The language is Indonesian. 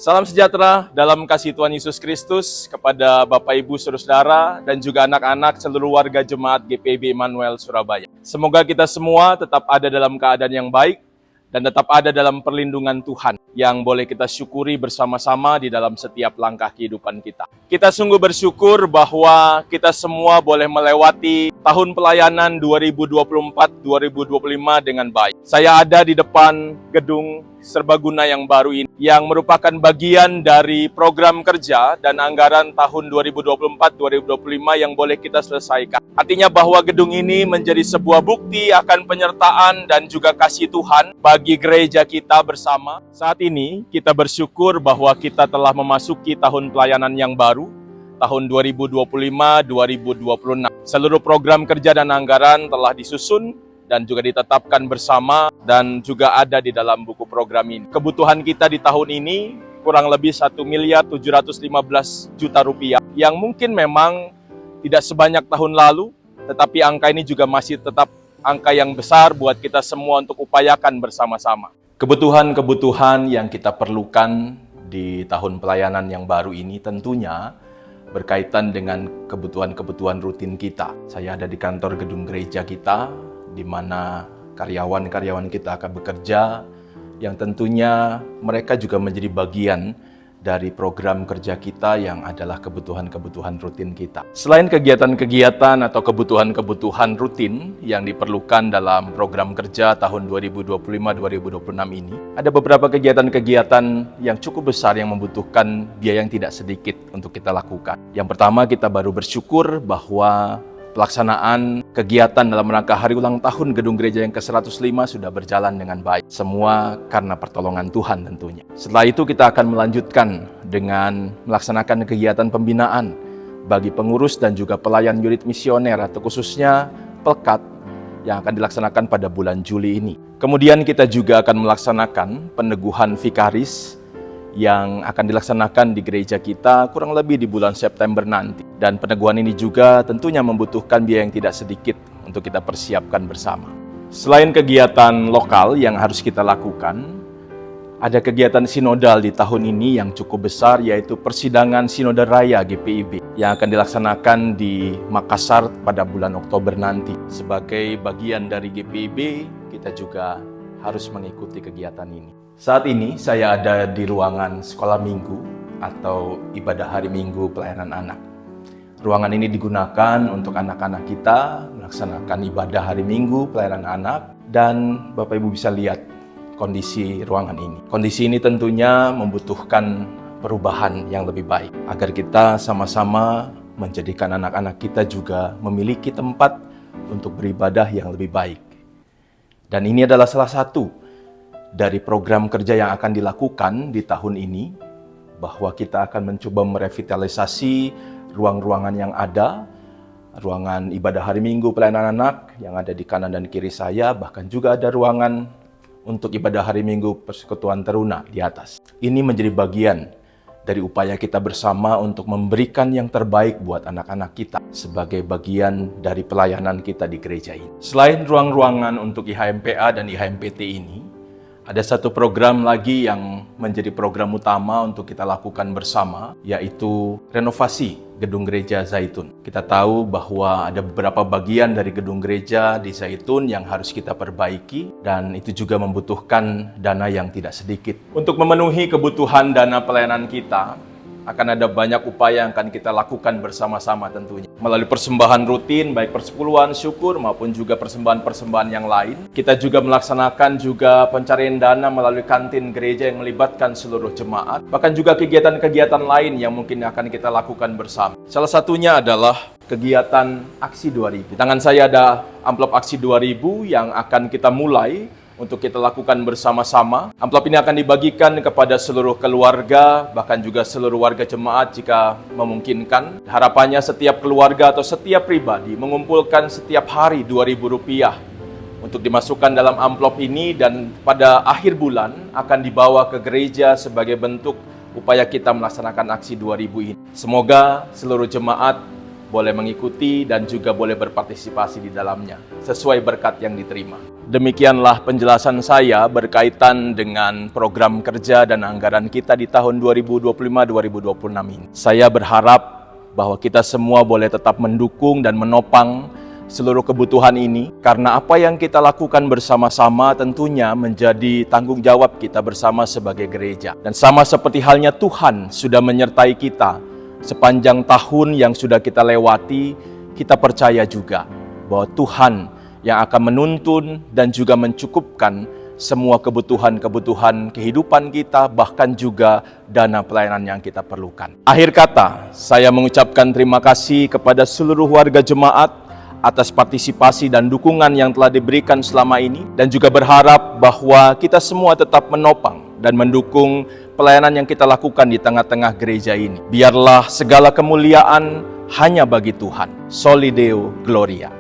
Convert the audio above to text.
Salam sejahtera dalam kasih Tuhan Yesus Kristus kepada Bapak Ibu Saudara dan juga anak-anak seluruh warga jemaat GPIB Immanuel Surabaya. Semoga kita semua tetap ada dalam keadaan yang baik dan tetap ada dalam perlindungan Tuhan yang boleh kita syukuri bersama-sama di dalam setiap langkah kehidupan kita. Kita sungguh bersyukur bahwa kita semua boleh melewati tahun pelayanan 2024-2025 dengan baik. Saya ada di depan gedung serbaguna yang baru ini, yang merupakan bagian dari program kerja dan anggaran tahun 2024-2025 yang boleh kita selesaikan. Artinya bahwa gedung ini menjadi sebuah bukti akan penyertaan dan juga kasih Tuhan bagi gereja kita bersama. Saat ini kita bersyukur bahwa kita telah memasuki tahun pelayanan yang baru, tahun 2025-2026. Seluruh program kerja dan anggaran telah disusun dan juga ditetapkan bersama dan juga ada di dalam buku program ini. Kebutuhan kita di tahun ini kurang lebih 1.715 juta rupiah yang mungkin memang tidak sebanyak tahun lalu, tetapi angka ini juga masih tetap angka yang besar buat kita semua untuk upayakan bersama-sama. Kebutuhan-kebutuhan yang kita perlukan di tahun pelayanan yang baru ini tentunya berkaitan dengan kebutuhan-kebutuhan rutin kita. Saya ada di kantor gedung gereja kita, di mana karyawan-karyawan kita akan bekerja, yang tentunya mereka juga menjadi bagian dari program kerja kita yang adalah kebutuhan-kebutuhan rutin kita. Selain kegiatan-kegiatan atau kebutuhan-kebutuhan rutin yang diperlukan dalam program kerja tahun 2025-2026 ini, ada beberapa kegiatan-kegiatan yang cukup besar yang membutuhkan biaya yang tidak sedikit untuk kita lakukan. Yang pertama, kita baru bersyukur bahwa pelaksanaan kegiatan dalam rangka hari ulang tahun gedung gereja yang ke-105 sudah berjalan dengan baik. Semua karena pertolongan Tuhan tentunya. Setelah itu kita akan melanjutkan dengan melaksanakan kegiatan pembinaan bagi pengurus dan juga pelayan unit misioner atau khususnya Pelkat yang akan dilaksanakan pada bulan Juli ini. Kemudian kita juga akan melaksanakan peneguhan vikaris yang akan dilaksanakan di gereja kita kurang lebih di bulan September nanti. Dan peneguhan ini juga tentunya membutuhkan biaya yang tidak sedikit untuk kita persiapkan bersama. Selain kegiatan lokal yang harus kita lakukan, ada kegiatan sinodal di tahun ini yang cukup besar, yaitu persidangan Sinode Raya GPIB yang akan dilaksanakan di Makassar pada bulan Oktober nanti. Sebagai bagian dari GPIB, kita juga harus mengikuti kegiatan ini. Saat ini saya ada di ruangan sekolah minggu atau ibadah hari minggu pelayanan anak. Ruangan ini digunakan untuk anak-anak kita melaksanakan ibadah hari minggu pelayanan anak, dan Bapak Ibu bisa lihat kondisi ruangan ini. Kondisi ini tentunya membutuhkan perubahan yang lebih baik agar kita sama-sama menjadikan anak-anak kita juga memiliki tempat untuk beribadah yang lebih baik. Dan ini adalah salah satu dari program kerja yang akan dilakukan di tahun ini, bahwa kita akan mencoba merevitalisasi ruang-ruangan yang ada, ruangan ibadah hari minggu pelayanan anak yang ada di kanan dan kiri saya, bahkan juga ada ruangan untuk ibadah hari minggu persekutuan teruna di atas. Ini menjadi bagian dari upaya kita bersama untuk memberikan yang terbaik buat anak-anak kita sebagai bagian dari pelayanan kita di gereja ini. Selain ruang-ruangan untuk IHMPA dan IHMPT ini, ada satu program lagi yang menjadi program utama untuk kita lakukan bersama, yaitu renovasi gedung gereja Zaitun. Kita tahu bahwa ada beberapa bagian dari gedung gereja di Zaitun yang harus kita perbaiki, dan itu juga membutuhkan dana yang tidak sedikit. Untuk memenuhi kebutuhan dana pelayanan kita, akan ada banyak upaya yang akan kita lakukan bersama-sama tentunya. Melalui persembahan rutin, baik persepuluhan syukur maupun juga persembahan-persembahan yang lain. Kita juga melaksanakan juga pencarian dana melalui kantin gereja yang melibatkan seluruh jemaat. Bahkan juga kegiatan-kegiatan lain yang mungkin akan kita lakukan bersama. Salah satunya adalah kegiatan Aksi 2000. Di tangan saya ada amplop Aksi 2000 yang akan kita mulai untuk kita lakukan bersama-sama. Amplop ini akan dibagikan kepada seluruh keluarga, bahkan juga seluruh warga jemaat jika memungkinkan. Harapannya setiap keluarga atau setiap pribadi mengumpulkan setiap hari Rp2.000 untuk dimasukkan dalam amplop ini, dan pada akhir bulan akan dibawa ke gereja sebagai bentuk upaya kita melaksanakan Aksi 2000 ini. Semoga seluruh jemaat boleh mengikuti dan juga boleh berpartisipasi di dalamnya sesuai berkat yang diterima. Demikianlah penjelasan saya berkaitan dengan program kerja dan anggaran kita di tahun 2025-2026 ini. Saya berharap bahwa kita semua boleh tetap mendukung dan menopang seluruh kebutuhan ini, karena apa yang kita lakukan bersama-sama tentunya menjadi tanggung jawab kita bersama sebagai gereja. Dan sama seperti halnya Tuhan sudah menyertai kita sepanjang tahun yang sudah kita lewati, kita percaya juga bahwa Tuhan yang akan menuntun dan juga mencukupkan semua kebutuhan-kebutuhan kehidupan kita, bahkan juga dana pelayanan yang kita perlukan. Akhir kata, saya mengucapkan terima kasih kepada seluruh warga jemaat atas partisipasi dan dukungan yang telah diberikan selama ini, dan juga berharap bahwa kita semua tetap menopang dan mendukung pelayanan yang kita lakukan di tengah-tengah gereja ini. Biarlah segala kemuliaan hanya bagi Tuhan. Soli Deo Gloria.